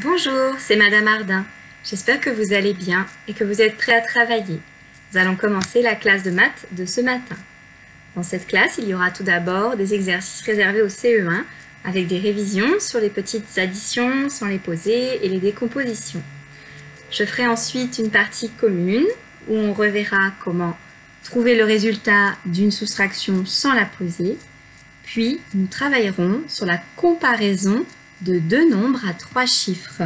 Bonjour, c'est Madame Ardin. J'espère que vous allez bien et que vous êtes prêts à travailler. Nous allons commencer la classe de maths de ce matin. Dans cette classe, il y aura tout d'abord des exercices réservés au CE1 avec des révisions sur les petites additions sans les poser et les décompositions. Je ferai ensuite une partie commune où on reverra comment trouver le résultat d'une soustraction sans la poser. Puis, nous travaillerons sur la comparaison de deux nombres à 3 chiffres.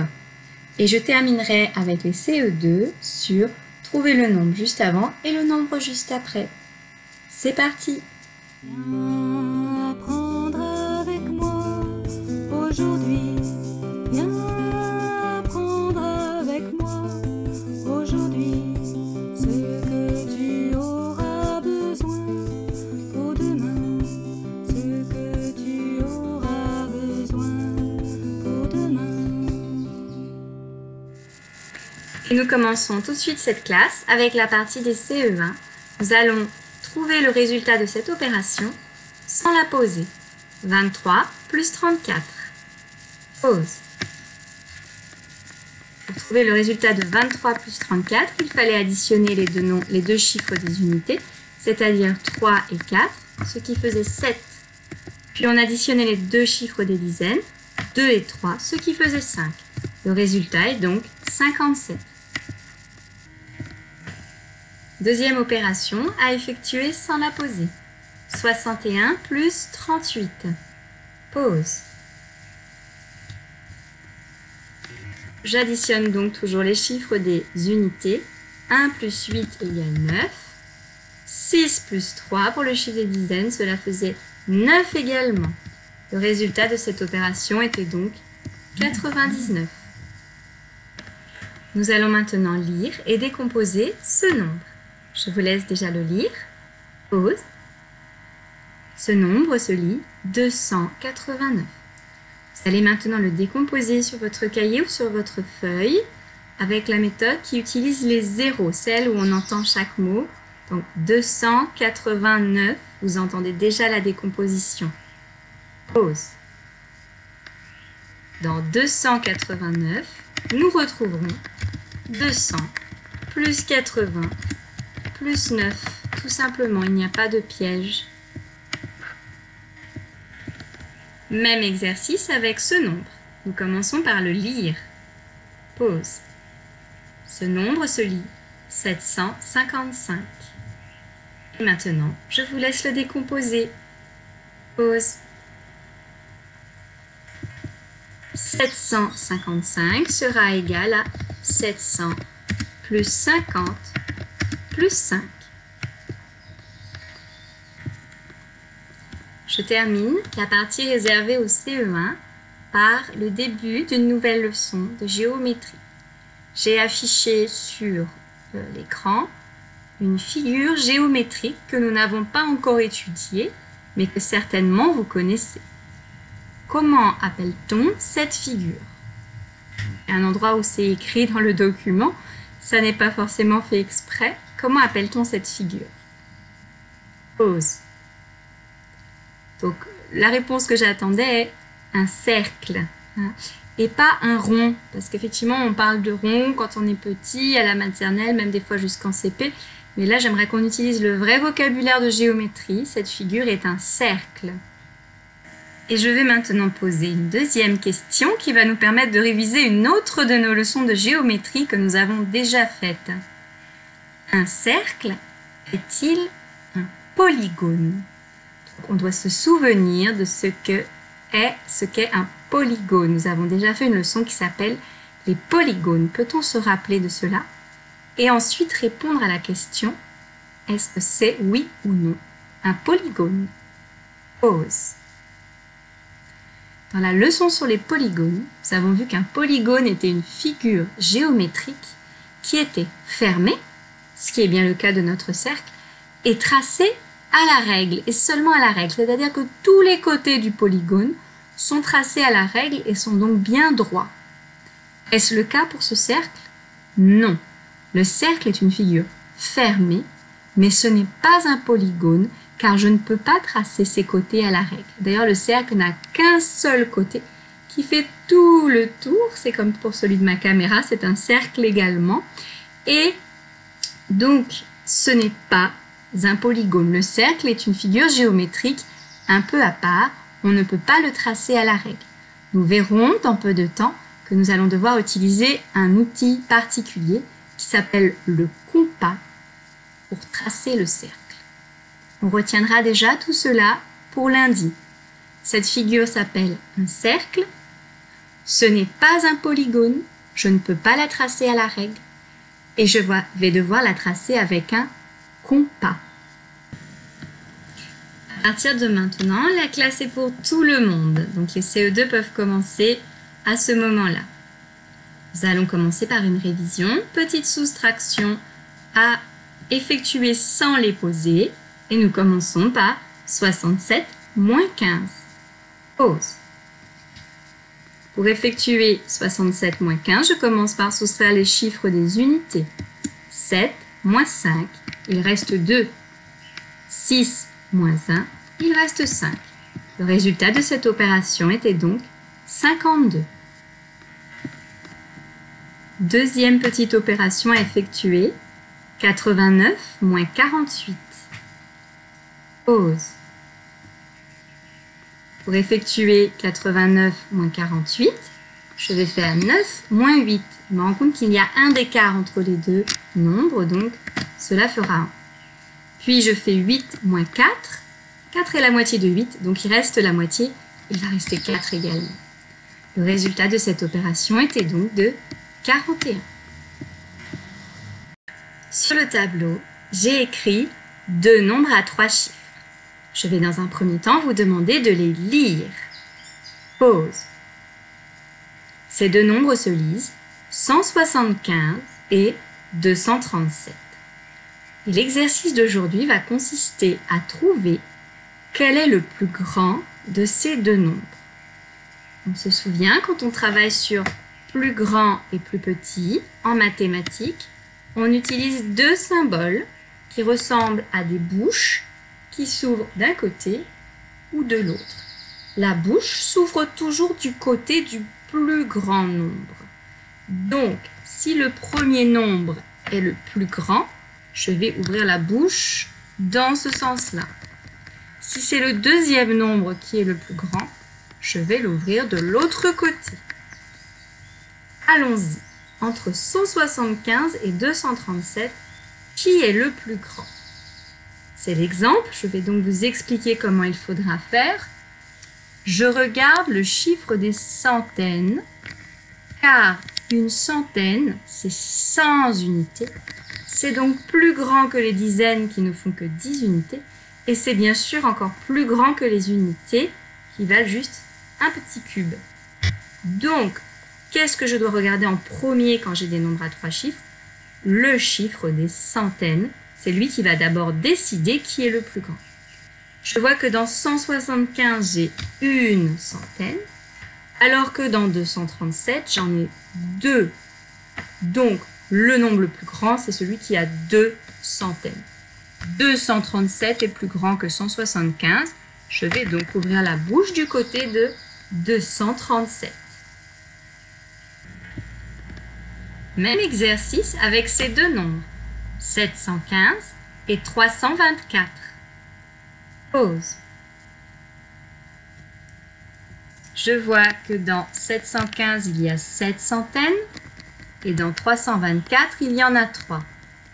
Et je terminerai avec les CE2 sur trouver le nombre juste avant et le nombre juste après. C'est parti! Viens apprendre avec moi aujourd'hui. Viens apprendre avec moi aujourd'hui ce que tu auras besoin pour demain. Ce que tu auras besoin pour demain. Et nous commençons tout de suite cette classe avec la partie des CE1. Nous allons trouver le résultat de cette opération sans la poser. 23 plus 34. Pause. Pour trouver le résultat de 23 plus 34, il fallait additionner les deux chiffres des unités, c'est-à-dire 3 et 4, ce qui faisait 7. Puis on additionnait les deux chiffres des dizaines, 2 et 3, ce qui faisait 5. Le résultat est donc 57. Deuxième opération à effectuer sans la poser. 61 plus 38. Pause. J'additionne donc toujours les chiffres des unités. 1 plus 8 égale 9. 6 plus 3 pour le chiffre des dizaines, cela faisait 9 également. Le résultat de cette opération était donc 99. Nous allons maintenant lire et décomposer ce nombre. Je vous laisse déjà le lire. Pause. Ce nombre se lit 289. Vous allez maintenant le décomposer sur votre cahier ou sur votre feuille avec la méthode qui utilise les zéros, celle où on entend chaque mot. Donc 289, vous entendez déjà la décomposition. Pause. Dans 289, nous retrouverons 200 plus 80 plus 9. Tout simplement, il n'y a pas de piège. Même exercice avec ce nombre. Nous commençons par le lire. Pause. Ce nombre se lit 755. Et maintenant, je vous laisse le décomposer. Pause. 755 sera égal à 700 plus 50 plus 5. Je termine la partie réservée au CE1 par le début d'une nouvelle leçon de géométrie. J'ai affiché sur l'écran une figure géométrique que nous n'avons pas encore étudiée, mais que certainement vous connaissez. Comment appelle-t-on cette figure? Il y a un endroit où c'est écrit dans le document, ça n'est pas forcément fait exprès. Comment appelle-t-on cette figure? Pause. Donc, la réponse que j'attendais est un cercle, hein, et pas un rond, parce qu'effectivement, on parle de rond quand on est petit, à la maternelle, même des fois jusqu'en CP, mais là, j'aimerais qu'on utilise le vrai vocabulaire de géométrie. Cette figure est un cercle. Et je vais maintenant poser une deuxième question qui va nous permettre de réviser une autre de nos leçons de géométrie que nous avons déjà faites. Un cercle est-il un polygone? Donc, on doit se souvenir de ce qu'est un polygone. Nous avons déjà fait une leçon qui s'appelle les polygones. Peut-on se rappeler de cela? Et ensuite répondre à la question, est-ce que c'est oui ou non un polygone? Pause. Dans la leçon sur les polygones, nous avons vu qu'un polygone était une figure géométrique qui était fermée, ce qui est bien le cas de notre cercle, et tracée à la règle, et seulement à la règle. C'est-à-dire que tous les côtés du polygone sont tracés à la règle et sont donc bien droits. Est-ce le cas pour ce cercle? Non. Le cercle est une figure fermée, mais ce n'est pas un polygone, car je ne peux pas tracer ses côtés à la règle. D'ailleurs, le cercle n'a qu'un seul côté, qui fait tout le tour. C'est comme pour celui de ma caméra, c'est un cercle également. Et donc, ce n'est pas un polygone. Le cercle est une figure géométrique un peu à part. On ne peut pas le tracer à la règle. Nous verrons dans peu de temps que nous allons devoir utiliser un outil particulier qui s'appelle le compas pour tracer le cercle. On retiendra déjà tout cela pour lundi. Cette figure s'appelle un cercle. Ce n'est pas un polygone. Je ne peux pas la tracer à la règle. Et je vais devoir la tracer avec un compas. À partir de maintenant, la classe est pour tout le monde. Donc les CE2 peuvent commencer à ce moment-là. Nous allons commencer par une révision. Petite soustraction à effectuer sans les poser. Et nous commençons par 67 moins 15. Pause. Pour effectuer 67 moins 15, je commence par soustraire les chiffres des unités. 7 moins 5, il reste 2. 6 moins 1, il reste 5. Le résultat de cette opération était donc 52. Deuxième petite opération à effectuer, 89 moins 48. Pause. Pour effectuer 89 moins 48, je vais faire 9 moins 8. Je me rends compte qu'il y a un écart entre les deux nombres, donc cela fera 1. Puis je fais 8 moins 4. 4 est la moitié de 8, donc il reste la moitié. Il va rester 4 également. Le résultat de cette opération était donc de 41. Sur le tableau, j'ai écrit deux nombres à 3 chiffres. Je vais dans un premier temps vous demander de les lire. Pause. Ces deux nombres se lisent 175 et 237. Et l'exercice d'aujourd'hui va consister à trouver quel est le plus grand de ces deux nombres. On se souvient, quand on travaille sur plus grand et plus petit en mathématiques, on utilise deux symboles qui ressemblent à des bouches qui s'ouvre d'un côté ou de l'autre. La bouche s'ouvre toujours du côté du plus grand nombre. Donc, si le premier nombre est le plus grand, je vais ouvrir la bouche dans ce sens-là. Si c'est le deuxième nombre qui est le plus grand, je vais l'ouvrir de l'autre côté. Allons-y. Entre 175 et 237, qui est le plus grand ? C'est l'exemple, je vais donc vous expliquer comment il faudra faire. Je regarde le chiffre des centaines, car une centaine, c'est 100 unités. C'est donc plus grand que les dizaines qui ne font que 10 unités. Et c'est bien sûr encore plus grand que les unités qui valent juste un petit cube. Donc, qu'est-ce que je dois regarder en premier quand j'ai des nombres à 3 chiffres? Le chiffre des centaines. C'est lui qui va d'abord décider qui est le plus grand. Je vois que dans 175, j'ai une centaine, alors que dans 237, j'en ai 2. Donc, le nombre le plus grand, c'est celui qui a 2 centaines. 237 est plus grand que 175. Je vais donc ouvrir la bouche du côté de 237. Même exercice avec ces deux nombres. 715 et 324. Pause. Je vois que dans 715, il y a 7 centaines et dans 324, il y en a 3.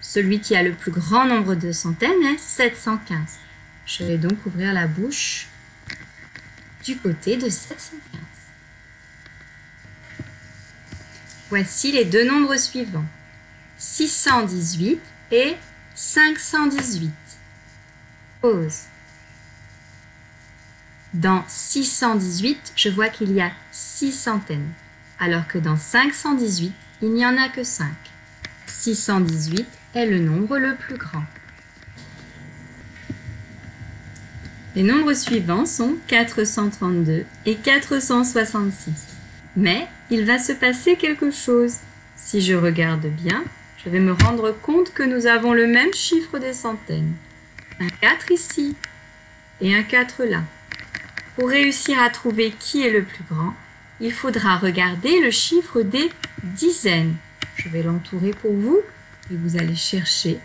Celui qui a le plus grand nombre de centaines est 715. Je vais donc ouvrir la bouche du côté de 715. Voici les deux nombres suivants. 618 et 518. Pause. Dans 618, je vois qu'il y a 6 centaines, alors que dans 518, il n'y en a que 5. 618 est le nombre le plus grand. Les nombres suivants sont 432 et 466. Mais il va se passer quelque chose. Si je regarde bien, je vais me rendre compte que nous avons le même chiffre des centaines. Un 4 ici et un 4 là. Pour réussir à trouver qui est le plus grand, il faudra regarder le chiffre des dizaines. Je vais l'entourer pour vous et vous allez chercher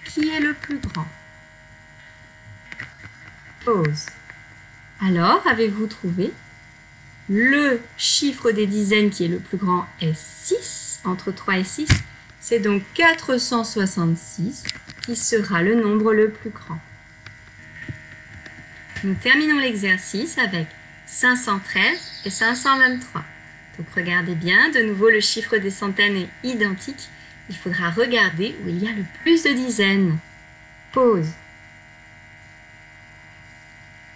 qui est le plus grand. Pause. Alors, avez-vous trouvé? Le chiffre des dizaines qui est le plus grand est 6, entre 3 et 6. C'est donc 466 qui sera le nombre le plus grand. Nous terminons l'exercice avec 513 et 523. Donc regardez bien, de nouveau le chiffre des centaines est identique. Il faudra regarder où il y a le plus de dizaines. Pause.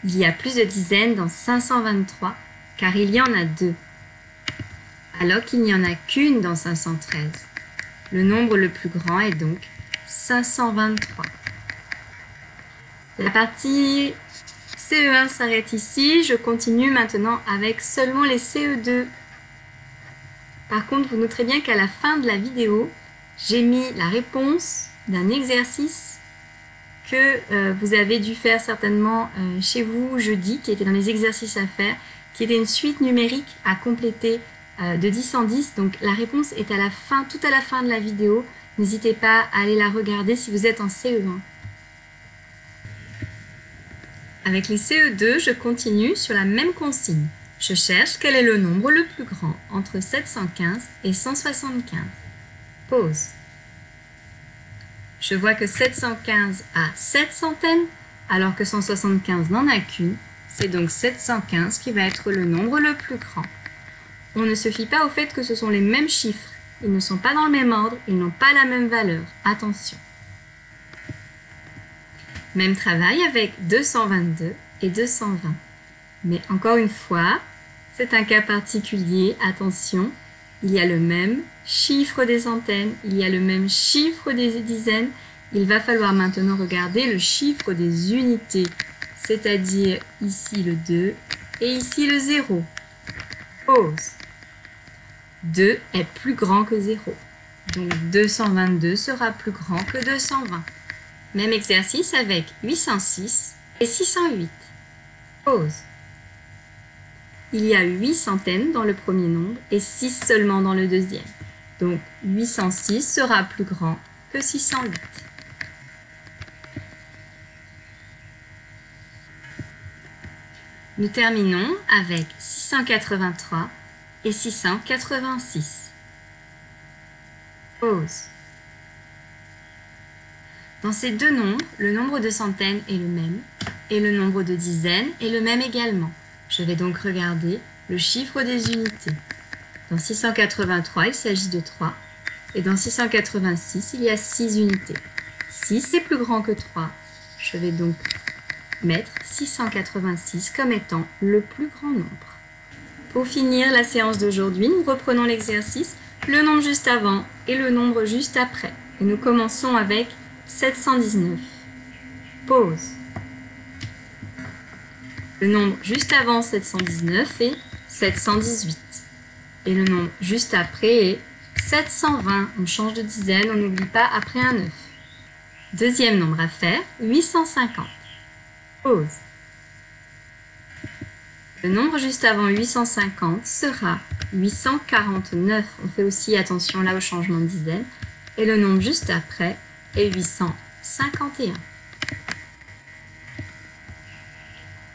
Il y a plus de dizaines dans 523 car il y en a 2. Alors qu'il n'y en a qu'une dans 513. Le nombre le plus grand est donc 523. La partie CE1 s'arrête ici. Je continue maintenant avec seulement les CE2. Par contre, vous noterez bien qu'à la fin de la vidéo, j'ai mis la réponse d'un exercice que vous avez dû faire certainement chez vous jeudi, qui était dans les exercices à faire, qui était une suite numérique à compléter de 10 en 10. Donc la réponse est à la fin, tout à la fin de la vidéo. N'hésitez pas à aller la regarder si vous êtes en CE1. Avec les CE2, je continue sur la même consigne. Je cherche quel est le nombre le plus grand entre 715 et 175. Pause. Je vois que 715 a 7 centaines, alors que 175 n'en a qu'une. C'est donc 715 qui va être le nombre le plus grand. On ne se fie pas au fait que ce sont les mêmes chiffres. Ils ne sont pas dans le même ordre, ils n'ont pas la même valeur. Attention. Même travail avec 222 et 220. Mais encore une fois, c'est un cas particulier. Attention, il y a le même chiffre des centaines, il y a le même chiffre des dizaines. Il va falloir maintenant regarder le chiffre des unités, c'est-à-dire ici le 2 et ici le 0. Pause. 2 est plus grand que 0. Donc 222 sera plus grand que 220. Même exercice avec 806 et 608. Pause. Il y a 8 centaines dans le premier nombre et 6 seulement dans le deuxième. Donc 806 sera plus grand que 608. Nous terminons avec 683 et 686. Pause. Dans ces deux nombres, le nombre de centaines est le même et le nombre de dizaines est le même également. Je vais donc regarder le chiffre des unités. Dans 683, il s'agit de 3 et dans 686, il y a 6 unités. 6 est plus grand que 3. Je vais donc mettre 686 comme étant le plus grand nombre. Pour finir la séance d'aujourd'hui, nous reprenons l'exercice, le nombre juste avant et le nombre juste après. Et nous commençons avec 719. Pause. Le nombre juste avant 719 est 718. Et le nombre juste après est 720. On change de dizaine, on n'oublie pas après un 9. Deuxième nombre à faire, 850. Pause. Le nombre juste avant 850 sera 849. On fait aussi attention là au changement de dizaine. Et le nombre juste après est 851.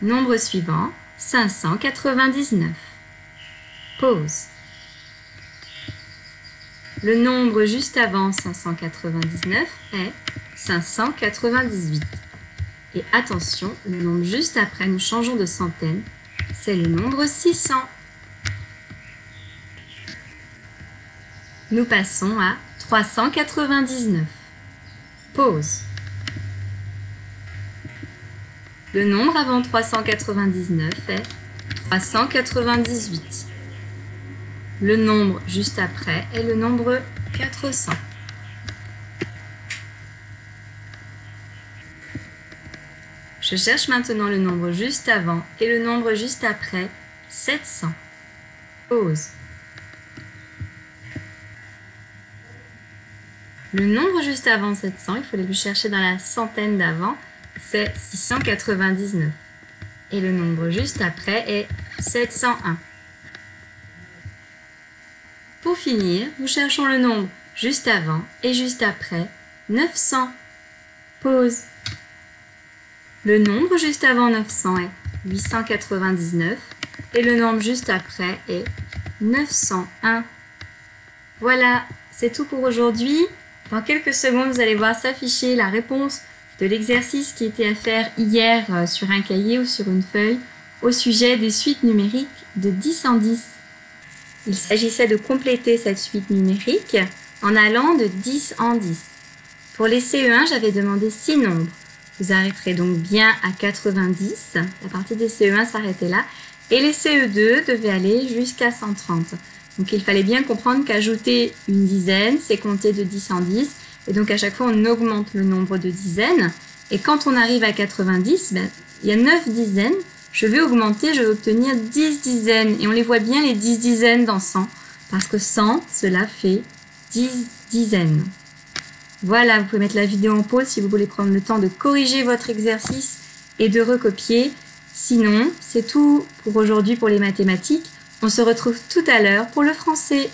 Nombre suivant, 599. Pause. Le nombre juste avant 599 est 598. Et attention, le nombre juste après, nous changeons de centaine, c'est le nombre 600. Nous passons à 399. Pause. Le nombre avant 399 est 398. Le nombre juste après est le nombre 400. Je cherche maintenant le nombre juste avant et le nombre juste après, 700. Pause. Le nombre juste avant 700, il faut aller le chercher dans la centaine d'avant, c'est 699. Et le nombre juste après est 701. Pour finir, nous cherchons le nombre juste avant et juste après 900. Pause. Le nombre juste avant 900 est 899 et le nombre juste après est 901. Voilà, c'est tout pour aujourd'hui. Dans quelques secondes, vous allez voir s'afficher la réponse de l'exercice qui était à faire hier sur un cahier ou sur une feuille au sujet des suites numériques de 10 en 10. Il s'agissait de compléter cette suite numérique en allant de 10 en 10. Pour les CE1, j'avais demandé 6 nombres. Vous arrêterez donc bien à 90. La partie des CE1 s'arrêtait là. Et les CE2 devaient aller jusqu'à 130. Donc il fallait bien comprendre qu'ajouter une dizaine, c'est compter de 10 en 10. Et donc à chaque fois, on augmente le nombre de dizaines. Et quand on arrive à 90, il y a 9 dizaines. Je vais augmenter, je vais obtenir 10 dizaines. Et on les voit bien, les 10 dizaines dans 100. Parce que 100, cela fait 10 dizaines. Voilà, vous pouvez mettre la vidéo en pause si vous voulez prendre le temps de corriger votre exercice et de recopier. Sinon, c'est tout pour aujourd'hui pour les mathématiques. On se retrouve tout à l'heure pour le français.